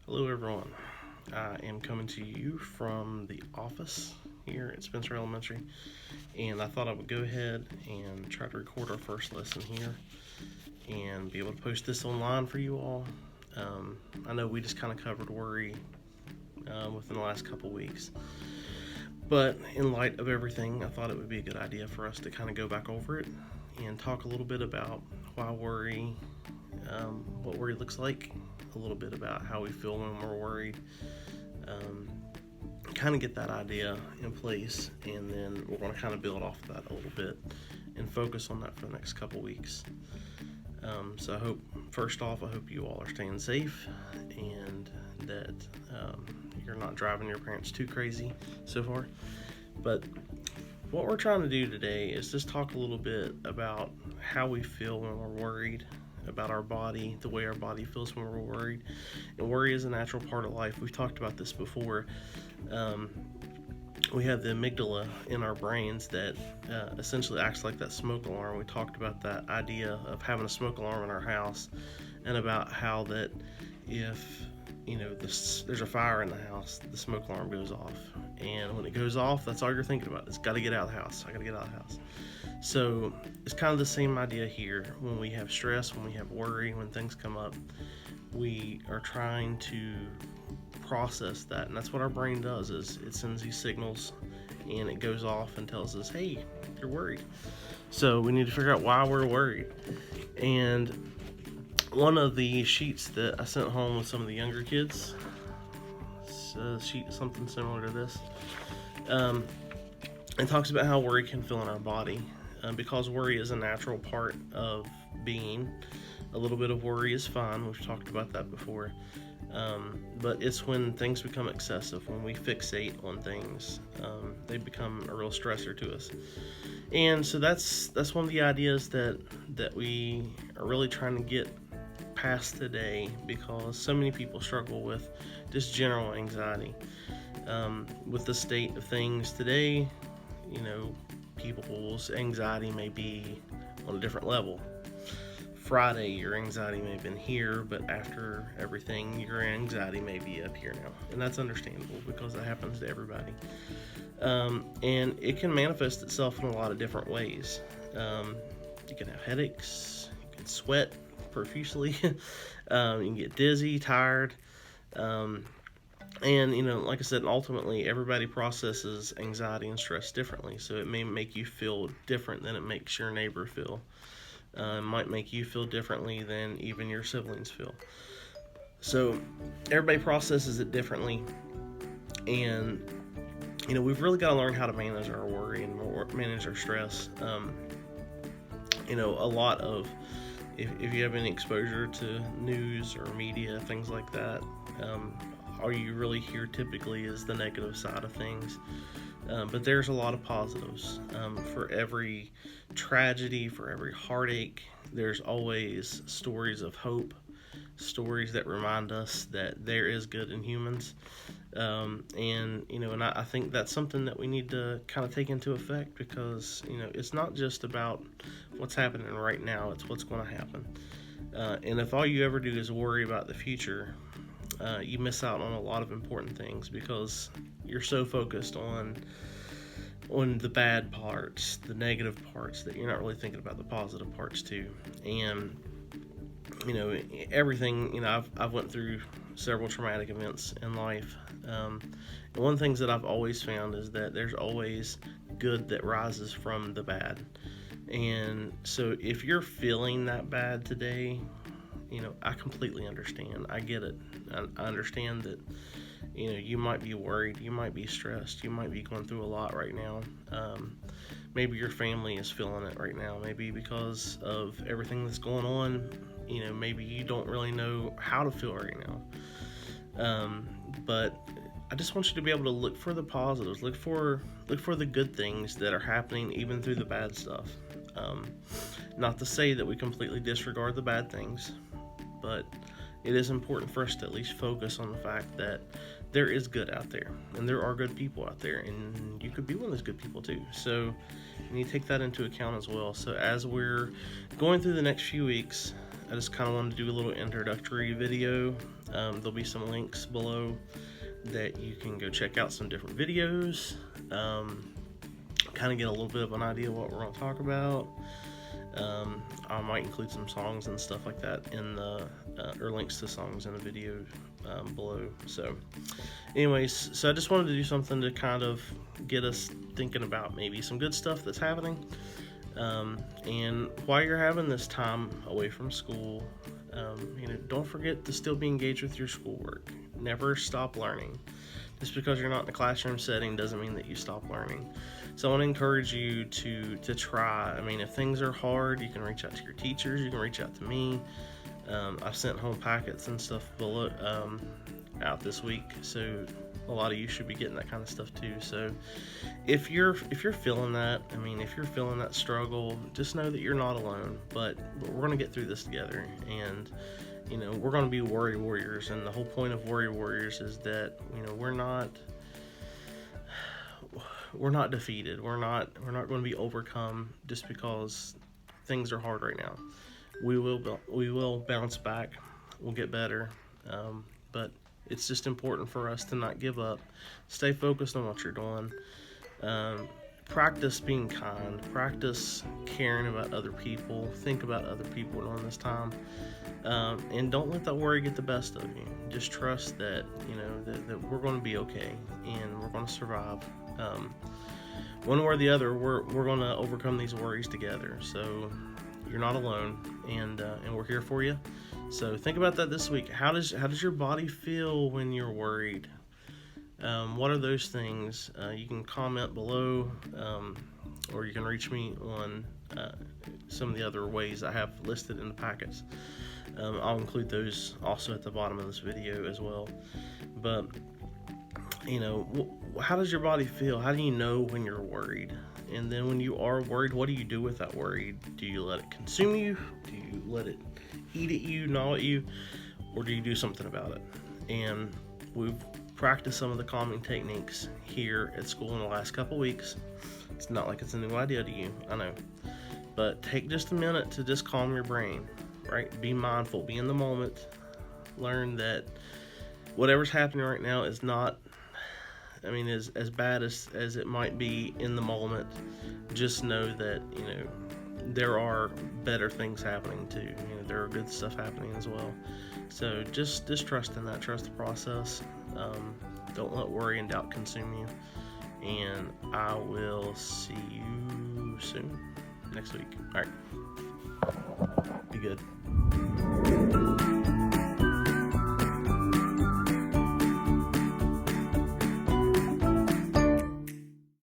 Hello, everyone. I am coming to you from the office here at Spencer Elementary, and I thought I would go ahead and try to record our first lesson here and be able to post this online for you all. I know we just kind of covered worry within the last couple weeks, but in light of everything, I thought it would be a good idea for us to kind of go back over it and talk a little bit about why worry, what worry looks like, a little bit about how we feel when we're worried, um, kind of get that idea in place, and then we're going to kind of build off of that a little bit and focus on that for the next couple weeks. So I hope, first off, I hope you all are staying safe and that you're not driving your parents too crazy so far. But what we're trying to do today is just talk a little bit about how we feel when we're worried, about our body, the way our body feels when we're worried. And worry is a natural part of life. We've talked about this before. We have the amygdala in our brains that essentially acts like that smoke alarm. We talked about that idea of having a smoke alarm in our house, and about how that if there's a fire in the house, the smoke alarm goes off, and when it goes off, that's all you're thinking about. It's got to get out of the house. I got to get out of the house. So it's kind of the same idea here. When we have stress, when we have worry, when things come up, we are trying to process that, and that's what our brain does. Is it sends these signals and it goes off and tells us, hey, you're worried. So we need to figure out why we're worried. And one of the sheets that I sent home with some of the younger kids, sheet something similar to this, it talks about how worry can feel in our body, because worry is a natural part of being. A little bit of worry is fine. We've talked about that before. But it's when things become excessive, when we fixate on things, they become a real stressor to us. And so that's one of the ideas that we are really trying to get past today, because so many people struggle with just general anxiety. With the state of things today, people's anxiety may be on a different level. Friday, your anxiety may have been here, but after everything, your anxiety may be up here now. And that's understandable, because that happens to everybody. And it can manifest itself in a lot of different ways. You can have headaches, you can sweat profusely, you can get dizzy, tired. And, like I said, ultimately, everybody processes anxiety and stress differently. So it may make you feel different than it makes your neighbor feel. Might make you feel differently than even your siblings feel. So everybody processes it differently, and we've really got to learn how to manage our worry and manage our stress. A lot of, if you have any exposure to news or media, things like that, all you really hear typically is the negative side of things. But there's a lot of positives. For every tragedy, for every heartache, there's always stories of hope, stories that remind us that there is good in humans. And I think that's something that we need to kind of take into effect, because, it's not just about what's happening right now, it's what's going to happen. And if all you ever do is worry about the future, you miss out on a lot of important things, because you're so focused on the bad parts, the negative parts, that you're not really thinking about the positive parts too. And everything, I've went through several traumatic events in life, and one of the things that I've always found is that there's always good that rises from the bad. And so if you're feeling that bad today, I completely understand. I get it. I understand that, you might be worried, you might be stressed, you might be going through a lot right now. Maybe your family is feeling it right now. Maybe because of everything that's going on, maybe you don't really know how to feel right now. But I just want you to be able to look for the positives, look for the good things that are happening even through the bad stuff. Not to say that we completely disregard the bad things, but it is important for us to at least focus on the fact that there is good out there, and there are good people out there, and you could be one of those good people too. So you need to take that into account as well. So as we're going through the next few weeks, I just kind of wanted to do a little introductory video. There'll be some links below that you can go check out some different videos, kind of get a little bit of an idea of what we're going to talk about. I might include some songs and stuff like that in the or links to songs in the video below. So anyways, so I just wanted to do something to kind of get us thinking about maybe some good stuff that's happening, and while you're having this time away from school, don't forget to still be engaged with your schoolwork. Never stop learning. Just because you're not in a classroom setting doesn't mean that you stop learning. So I want to encourage you to try. I mean, if things are hard, you can reach out to your teachers, you can reach out to me. I've sent home packets and stuff below, out this week, so a lot of you should be getting that kind of stuff too. So if you're feeling that, I mean, if you're feeling that struggle, just know that you're not alone, but we're going to get through this together, and we're going to be worry warriors. And the whole point of worry warriors is that we're not defeated. We're not going to be overcome just because things are hard right now. We will bounce back. We'll get better. But it's just important for us to not give up. Stay focused on what you're doing. Practice being kind. Practice caring about other people. Think about other people during this time. And don't let that worry get the best of you. Just trust that that we're going to be okay, and we're going to survive. One way or the other, we're going to overcome these worries together. So you're not alone, and we're here for you. So think about that this week. How does your body feel when you're worried? What are those things? You can comment below, or you can reach me on some of the other ways I have listed in the packets. I'll include those also at the bottom of this video as well. But how does your body feel? How do you know when you're worried? And then when you are worried, what do you do with that worry? Do you let it consume you? Do you let it eat at you, gnaw at you? Or do you do something about it? And we've practiced some of the calming techniques here at school in the last couple weeks. It's not like it's a new idea to you, I know. But take just a minute to just calm your brain, right? Be mindful, be in the moment. Learn that whatever's happening right now is not, as bad as it might be in the moment. Just know that, there are better things happening too. There are good stuff happening as well. So just trust in that, trust the process. Don't let worry and doubt consume you. And I will see you soon, next week. All right. Be good.